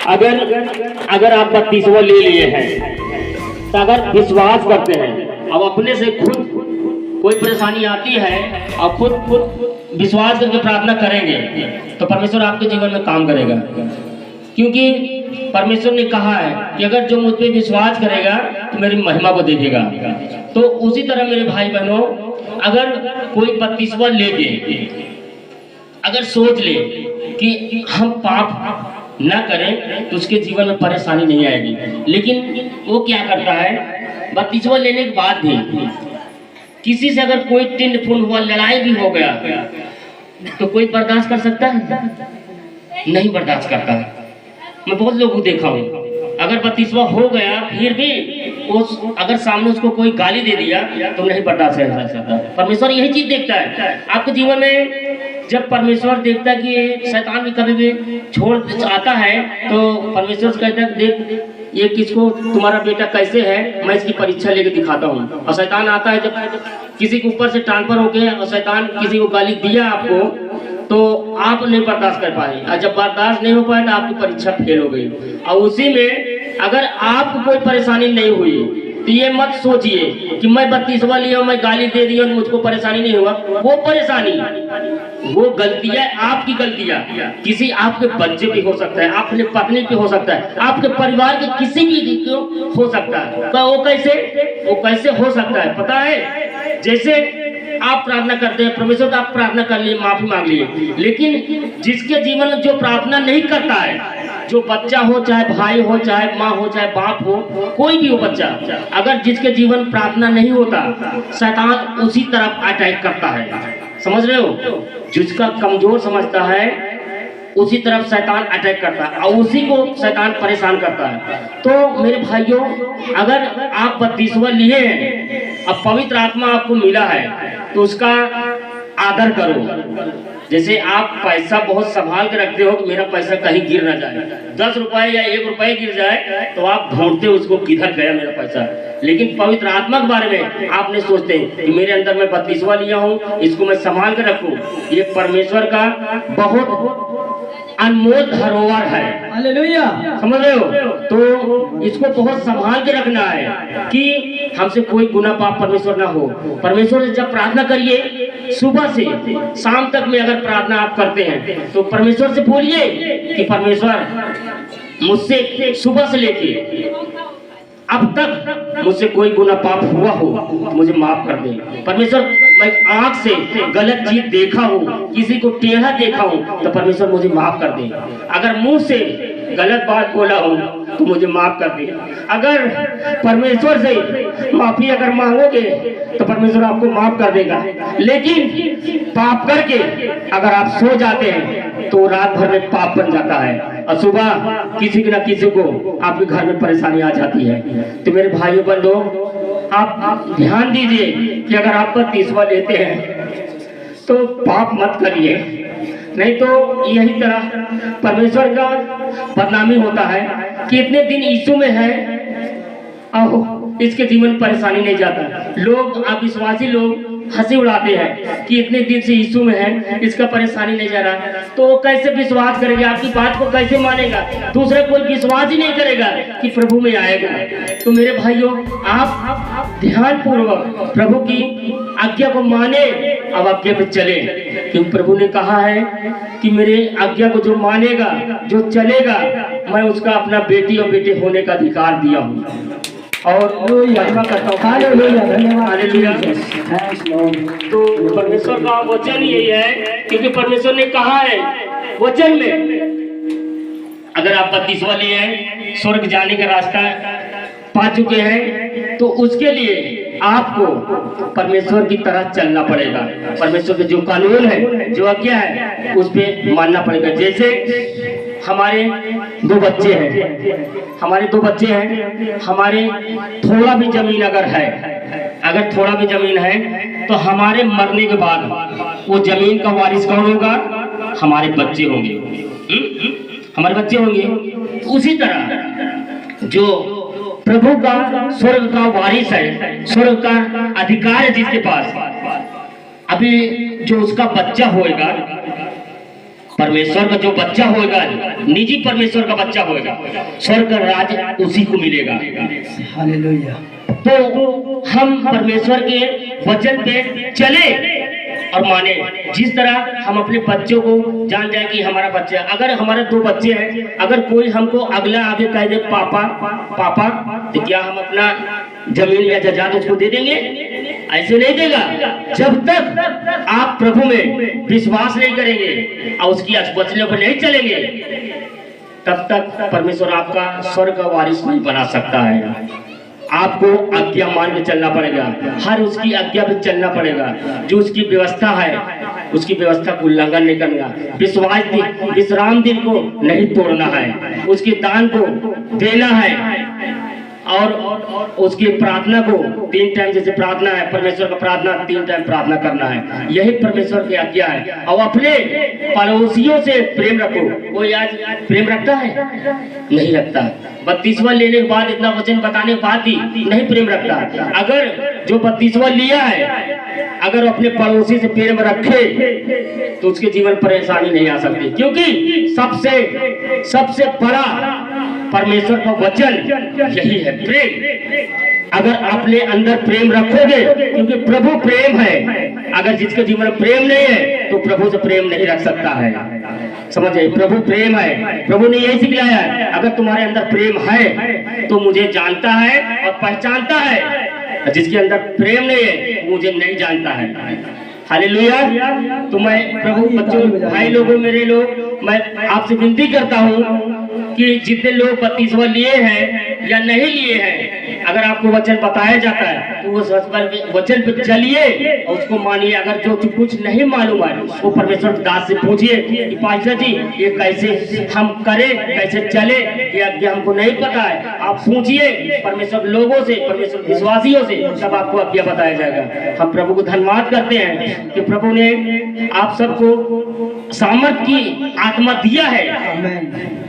अगर आप 32वां ले लिए हैं तो अगर विश्वास करते हैं, अब अपने से खुद कोई परेशानी आती है और खुद विश्वास करके प्रार्थना करेंगे तो परमेश्वर आपके जीवन में काम करेगा। क्योंकि परमेश्वर ने कहा है कि अगर जो मुझ पे विश्वास करेगा तो मेरी महिमा को देखेगा। तो उसी तरह मेरे भाई बहनों, अगर कोई 32वां लेके अगर सोच ले कि हम पाप न करें तो उसके जीवन में परेशानी नहीं आएगी, लेकिन वो क्या करता है, 32वां लेने के बाद भी किसी से अगर कोई टिंड फुंड हुआ, लड़ाई भी हो गया तो कोई बर्दाश्त कर सकता है? नहीं बर्दाश्त करता है। मैं बहुत लोगों को देखा हूँ, अगर 32वां हो गया फिर भी अगर सामने उसको कोई गाली दे दिया तो नहीं बर्दाश्त कर सकता। परमेश्वर यही चीज देखता है आपके जीवन में। जब परमेश्वर देखता है कि शैतान भी कभी भी छोड़ आता है तो परमेश्वर कहता है देख ये किसको, तुम्हारा बेटा कैसे है, मैं इसकी परीक्षा लेके दिखाता हूँ। और शैतान आता है जब किसी के ऊपर से ट्रांसफर होके और शैतान किसी को गाली दिया आपको तो आप नहीं बर्दाश्त कर पाए, और जब बर्दाश्त नहीं हो पाए तो आपकी परीक्षा फेल हो गई। और उसी में अगर आपको कोई परेशानी नहीं हुई तो ये मत सोचिए कि मैं 32वां लिया, मैं गाली दे दी और मुझको परेशानी नहीं हुआ। वो परेशानी, वो गलतियां, आपकी गलतियां किसी आपके बच्चे पे हो सकता है, अपने पत्नी पे हो सकता है, आपके परिवार के किसी भी हो सकता है। तो वो कैसे हो सकता है पता है? जैसे आप प्रार्थना करते हैं, परमेश्वर आप प्रार्थना कर लिए, माफी मांग लिए, लेकिन जिसके जीवन में जो प्रार्थना नहीं करता है, जो बच्चा हो, चाहे भाई हो, चाहे माँ हो, चाहे बाप हो, कोई भी हो बच्चा, अगर जिसके जीवन प्रार्थना नहीं होता, शैतान उसी तरफ अटैक करता है। समझ रहे हो? जिसका कमजोर समझता है उसी तरफ शैतान अटैक करता है और उसी को शैतान परेशान करता है। तो मेरे भाइयों, अगर आप 32वां लिए हैं, अब पवित्र आत्मा आपको मिला है तो उसका आदर करो। जैसे आप पैसा बहुत संभाल के रखते हो कि मेरा पैसा कहीं गिर ना जाए, 10 रुपए या 1 रुपए गिर जाए तो आप ढूंढते हो उसको, किधर गया मेरा पैसा। लेकिन पवित्र आत्मा के बारे में आप नहीं सोचते कि मेरे अंदर मैं 32वां लिया हूँ, इसको मैं संभाल के रखूं। ये परमेश्वर का बहुत अनमोल धरोहर है। हालेलुया, समझ रहे हो? तो इसको बहुत संभाल के रखना है कि हमसे कोई गुनाह पाप परमेश्वर ना हो। परमेश्वर से जब प्रार्थना करिए, सुबह से शाम तक में अगर प्रार्थना आप करते हैं तो परमेश्वर से बोलिए कि परमेश्वर मुझसे सुबह से लेके अब तक मुझसे कोई गुनाह पाप हुआ हो तो मुझे माफ कर दे। परमेश्वर, मैं आंख से गलत चीज देखा हूँ, किसी को टेढ़ा देखा हूँ तो परमेश्वर मुझे माफ कर दे। अगर मुंह से गलत बात बोला हूँ तो मुझे माफ कर दे। अगर परमेश्वर से माफी अगर मांगोगे तो परमेश्वर आपको माफ कर देगा। लेकिन पाप करके अगर आप सो जाते हैं तो रात भर में पाप बन जाता है और सुबह किसी न किसी को आपके घर में परेशानी आ जाती है। तो मेरे भाइयों बंधुओं, आप ध्यान दीजिए कि अगर आप 32वां लेते हैं तो पाप मत करिए, नहीं तो यही तरह परमेश्वर का बदनामी होता है कि इतने दिन यीशु में है और इसके जीवन में परेशानी नहीं जाता। लोग, अविश्वासी लोग हंसी उड़ाते हैं कि इतने दिन से यीशु में है, इसका परेशानी नहीं जा रहा, तो वो कैसे विश्वास करेगा, आपकी बात को कैसे मानेगा? दूसरा कोई विश्वास ही नहीं करेगा कि प्रभु में आएगा। तो मेरे भाइयों, आप ध्यान पूर्वक प्रभु की आज्ञा को माने, अब आज्ञा पे चले, क्योंकि प्रभु ने कहा है कि मेरे आज्ञा को जो मानेगा, जो चलेगा, मैं उसका अपना बेटी और बेटे होने का अधिकार दिया हूँ। और महिमा करता हूँ। हालेलुया, धन्यवाद। तो परमेश्वर का वचन यही है, क्योंकि परमेश्वर ने कहा है वचन में, अगर आप 32वां लिए हैं, स्वर्ग जाने का रास्ता पा चुके हैं, तो उसके लिए आपको परमेश्वर की तरह चलना पड़ेगा। परमेश्वर के जो कानून है, जो आज्ञा है, उस पे मानना पड़ेगा। जैसे हमारे दो बच्चे हैं, हमारे थोड़ा भी जमीन अगर थोड़ा भी जमीन है तो हमारे मरने के बाद वो जमीन का वारिस कौन होगा? हमारे बच्चे होंगे। हमारे बच्चे होंगे। उसी तरह जो प्रभु का स्वर्ग का वारिस है, स्वर्ग का अधिकार है जिसके पास, अभी जो उसका बच्चा होएगा परमेश्वर का जो बच्चा होगा, निजी परमेश्वर का बच्चा होगा, स्वर्ग का राज उसी को मिलेगा। हालेलुया। तो हम परमेश्वर के वचन पे चले और माने। जिस तरह हम अपने बच्चों को जान जाए कि हमारा बच्चा, अगर हमारे 2 बच्चे हैं, अगर कोई हमको अगला आगे कह दे पापा पापा, तो क्या हम अपना जमीन या जायदाद उसको दे देंगे? ऐसे नहीं देगा। जब तक आप प्रभु में विश्वास नहीं करेंगे और उसकी वचनों पर नहीं चलेंगे, तब तक परमेश्वर आपका स्वर्ग का वारिस नहीं बना सकता है। आपको आज्ञा मान के चलना पड़ेगा, हर उसकी आज्ञा पे चलना पड़ेगा। जो उसकी व्यवस्था है, उसकी व्यवस्था को उल्लंघन नहीं करना। विश्राम दिन को नहीं तोड़ना है, उसके दान को देना है और उसकी प्रार्थना को 3 टाइम, जैसे प्रार्थना है परमेश्वर का प्रार्थना 3 टाइम प्रार्थना करना है। यही परमेश्वर की आज्ञा है। और अपने पड़ोसियों से प्रेम रखो। कोई आज प्रेम रखता है? नहीं रखता। 32वां लेने के बाद, इतना वचन बताने के बाद भी नहीं प्रेम रखता। अगर जो 32वां लिया है, अगर अपने पड़ोसी से प्रेम रखे तो उसके जीवन परेशानी नहीं आ सकती, क्योंकि सबसे बड़ा परमेश्वर का वचन यही है, प्रेम। अगर अपने अंदर प्रेम रखोगे, क्योंकि प्रभु प्रेम है। अगर जिसके जीवन में प्रेम नहीं है तो प्रभु से प्रेम नहीं रख सकता है। समझिए, प्रभु प्रेम है। प्रभु ने यही सिखाया है, अगर तुम्हारे अंदर प्रेम है तो मुझे जानता है और पहचानता है। जिसके अंदर प्रेम नहीं है मुझे नहीं जानता है। हालेलुया। तो मैं प्रभु बच्चों, भाई लोगों, मेरे लोग, मैं आपसे विनती करता हूँ कि जितने लोग 32वां लिए हैं या नहीं लिए हैं, अगर आपको वचन बताया जाता है तो उस वचन पे चलिए और उसको मानिए। अगर जो कुछ नहीं मालूम है वो परमेश्वर दास से पूछिए कि पास्टर जी ये कैसे हम करें, कैसे चले, ये आज्ञा हमको नहीं पता है। आप पूछिए परमेश्वर लोगों से, परमेश्वर विश्वासियों से, तब आपको आज्ञा बताया जाएगा। हम प्रभु को धन्यवाद करते हैं कि प्रभु ने आप सबको सामर्थ की आत्मा दिया है,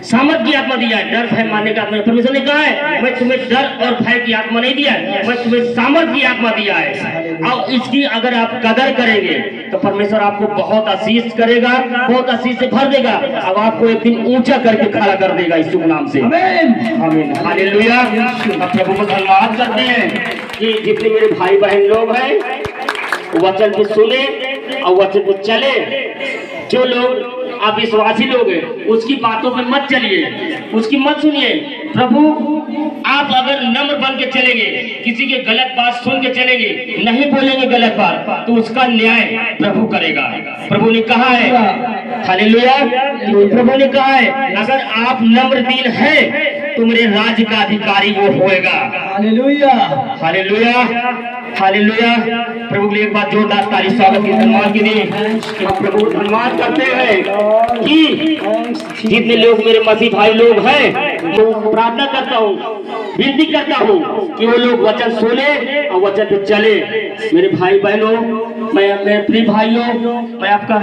सामर्थ की आत्मा दिया है, डर भय मानने का आत्मा। परमेश्वर ने कहा है मैं तुम्हें डर और भय की आत्मा नहीं दिया है, मैं तुम्हें सामर्थ की आत्मा दिया है। और इसकी अगर आप कदर करेंगे तो परमेश्वर आपको बहुत आशीष करेगा, बहुत आशीष से भर देगा। अब आपको एक दिन ऊंचा करके खड़ा कर देगा इस शुभ नाम से। आमीन। हालेलुया। अब प्रभु को धन्यवाद करते हैं कि जितने मेरे भाई बहन लोग हैं वचन को सुने और वचन को चले। जो लोग आप विश्वासी लोग हैं उसकी बातों पे मत चलिए, उसकी मत सुनिए। प्रभु आप अगर नम्र बन के चलेंगे, किसी के गलत बात सुन के चलेंगे, नहीं बोलेंगे गलत बात, तो उसका न्याय प्रभु करेगा। प्रभु ने कहा है, हालेलुया, प्रभु ने कहा है अगर आप नम्र दिल हैं तो मेरे राज्य का अधिकारी वो होएगा। Hallelujah, hallelujah, hallelujah. प्रभु के एक बात जोरदार ताली स्वागत की धन्यवाद के लिए हम प्रभु को धन्यवाद करते हैं कि जितने लोग मेरे मसीह भाई लोग हैं, तो प्रार्थना करता हूँ, विनती करता हूँ कि वो लोग वचन सुने और वचन पे चले। मेरे भाई बहनों, मेरे प्रिय भाइयों, मैं आपका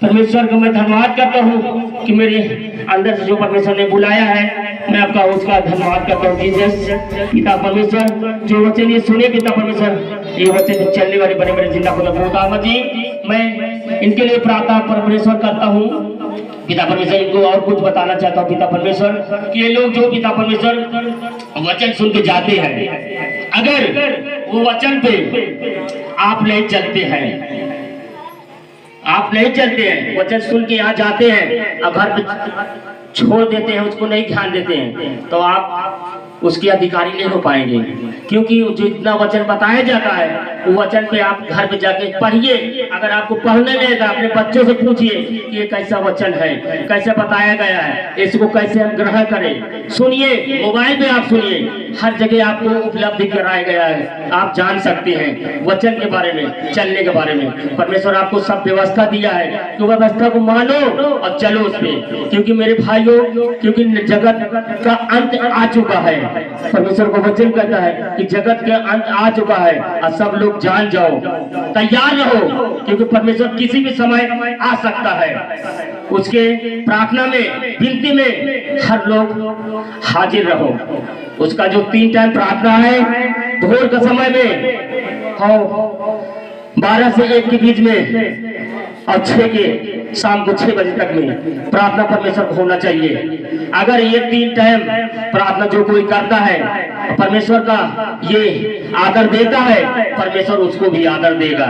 परमेश्वर को मैं धन्यवाद करता हूँ कि मेरे अंदर से जो परमेश्वर ने बुलाया है, मैं आपका उसका धन्यवाद करता हूँ। पिता परमेश्वर, जो वचन ये सुने पिता परमेश्वर, ये वचन चलने वाले बड़े बड़े जिंदा खुदा जी, मैं इनके लिए प्रार्थना परमेश्वर करता हूँ। पिता परमेश्वर इनको और कुछ बताना चाहता हूँ पिता परमेश्वर कि ये लोग जो पिता परमेश्वर वचन सुन के जाते हैं, अगर वो वचन पे आप नहीं चलते हैं, आप नहीं चलते हैं, वचन सुन के यहाँ जाते हैं और घर पे छोड़ देते हैं, उसको नहीं ध्यान देते हैं, तो आप उसके अधिकारी नहीं हो पाएंगे। क्योंकि जो इतना वचन बताया जाता है वो वचन पे आप घर पे जाके पढ़िए। अगर आपको पढ़ने नहीं आता, अपने बच्चों से पूछिए कि ये कैसा वचन है, कैसे बताया गया है, इसको कैसे हम ग्रहण करें। सुनिए, मोबाइल पे आप सुनिए, हर जगह आपको उपलब्धि कराया गया है, आप जान सकते हैं वचन के बारे में, चलने के बारे में। परमेश्वर आपको सब व्यवस्था दिया है कि व्यवस्था को मानो और चलो उस पे। क्योंकि मेरे भाइयों, क्योंकि जगत का अंत आ चुका है। परमेश्वर को वचन कहता है कि जगत के अंत आ चुका है और सब लोग जान जाओ, तैयार रहो, क्योंकि परमेश्वर किसी भी समय आ सकता है। उसके प्रार्थना में, विनती में हर लोग हाजिर रहो। उसका जो 3 टाइम प्रार्थना है, भोर के समय में 12 से 1 के बीच में और 6 के शाम को 6 बजे तक में प्रार्थना परमेश्वर को होना चाहिए। अगर ये 3 टाइम प्रार्थना जो कोई करता है परमेश्वर का ये आदर देता है, परमेश्वर उसको भी आदर देगा।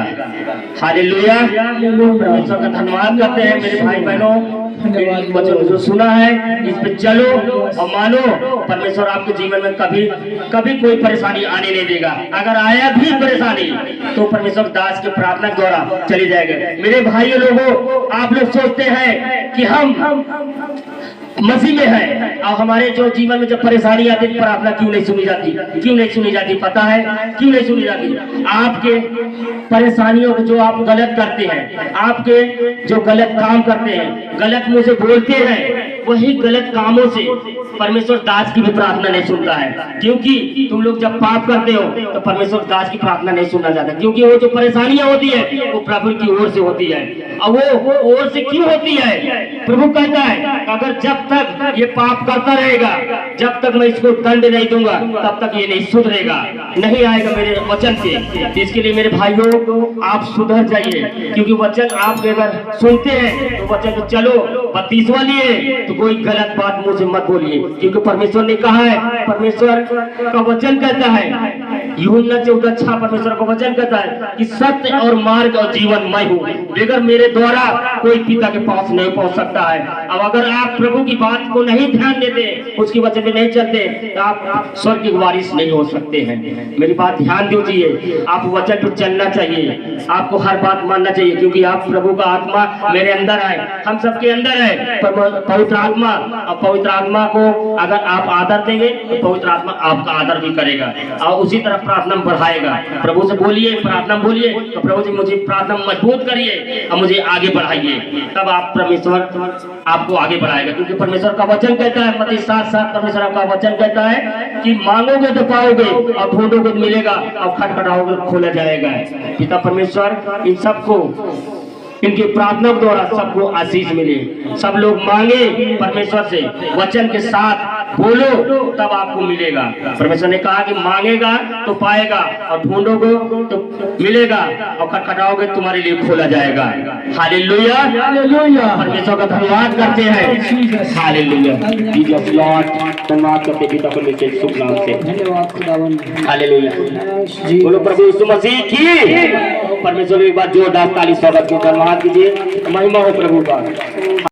हालेलुया। परमेश्वर का धन्यवाद करते हैं मेरे भाई बहनों। वचन जो सुना है इस पे चलो और मानो, परमेश्वर आपके जीवन में कभी कभी कोई परेशानी आने नहीं देगा। अगर आया भी परेशानी तो परमेश्वर दास के प्रार्थना के द्वारा चली जाएगा। मेरे भाइयों लोगों, आप लोग सोचते हैं कि हम मसीह में है और हमारे जो जीवन में जब परेशानी आती है प्रार्थना क्यों नहीं सुनी जाती? क्यों नहीं सुनी जाती? पता है क्यों नहीं सुनी जाती? आपके परेशानियों को जो आप गलत करते हैं, आपके जो गलत काम करते हैं, गलत मुंह से बोलते हैं, वही गलत कामों से परमेश्वर दास की भी प्रार्थना नहीं सुनता है। क्योंकि तुम लोग जब पाप करते हो तो परमेश्वर दास की प्रार्थना नहीं सुनना चाहता, क्योंकि वो जो परेशानियां होती है वो प्रभु की ओर से होती है। और वो ओर से क्यों होती है? प्रभु कहता है अगर जब तक ये पाप करता रहेगा, जब तक मैं इसको दंड नहीं दूंगा तब तक ये नहीं सुधरेगा, नहीं आएगा मेरे वचन से। इसके लिए मेरे भाइयों आप सुधर जाइए, क्योंकि वचन आप अगर सुनते हैं तो वचन को चलो। 32वां लिए तो कोई गलत बात मुझे मत बोलिए, क्योंकि परमेश्वर ने कहा है, परमेश्वर का वचन कहता है, यूहन्ना 14:6 परमेश्वर का वचन कहता है कि सत्य और मार्ग और जीवन मैं हूँ, बगैर मेरे द्वारा कोई पिता के पास नहीं पहुँच सकता है। अब अगर आप प्रभु की बात को नहीं ध्यान देते, उसकी वचन में नहीं चलते, तो आप स्वर्ग के वारिस नहीं हो सकते हैं। मेरी बात ध्यान दीजिए, आप वचन पर चलना चाहिए, आपको हर बात मानना चाहिए, क्योंकि आप प्रभु का आत्मा मेरे अंदर है, हम सबके अंदर है पवित्र आत्मा। और पवित्र आत्मा को अगर आप आदर देंगे तो पवित्र आत्मा आपका आदर भी करेगा और उसी तरह प्रार्थना में बढ़ाएगा। प्रभु से बोलिए, प्रार्थना में बोलिए तो प्रभु जी मुझे प्रार्थना में मजबूत करिए और मुझे आगे बढ़ाइए, तब आप परमेश्वर आपको आगे बढ़ाएगा। क्योंकि परमेश्वर का वचन कहता है, मत्ती 7:7 परमेश्वर का वचन कहता है कि मांगोगे तो पाओगे और ढूंढोगे तो मिलेगा और खटखटाओगे तो खोला जाएगा। पिता परमेश्वर इन सबको, इनकी प्रार्थना के द्वारा सबको आशीष मिले। सब लोग मांगे परमेश्वर से, वचन के साथ बोलो तब आपको मिलेगा। परमेश्वर ने कहा कि मांगेगा तो पाएगा और ढूंढोगे तो मिलेगा और खटखटाओगे तुम्हारे लिए खोला जाएगा। Hallelujah, hallelujah. परमेश्वर का धन्यवाद करते हैं। Hallelujah, Jesus Lord. धन्यवाद करते पिता परमेश्वर के शुभ नाम से। धन्यवाद खुदावन। हालेलुया, बोलो प्रभु यीशु मसीह की। परमेश्वर एक बार जोरदार ताली स्वागत की धन्यवाद कीजिए। महिमा हो प्रभु का।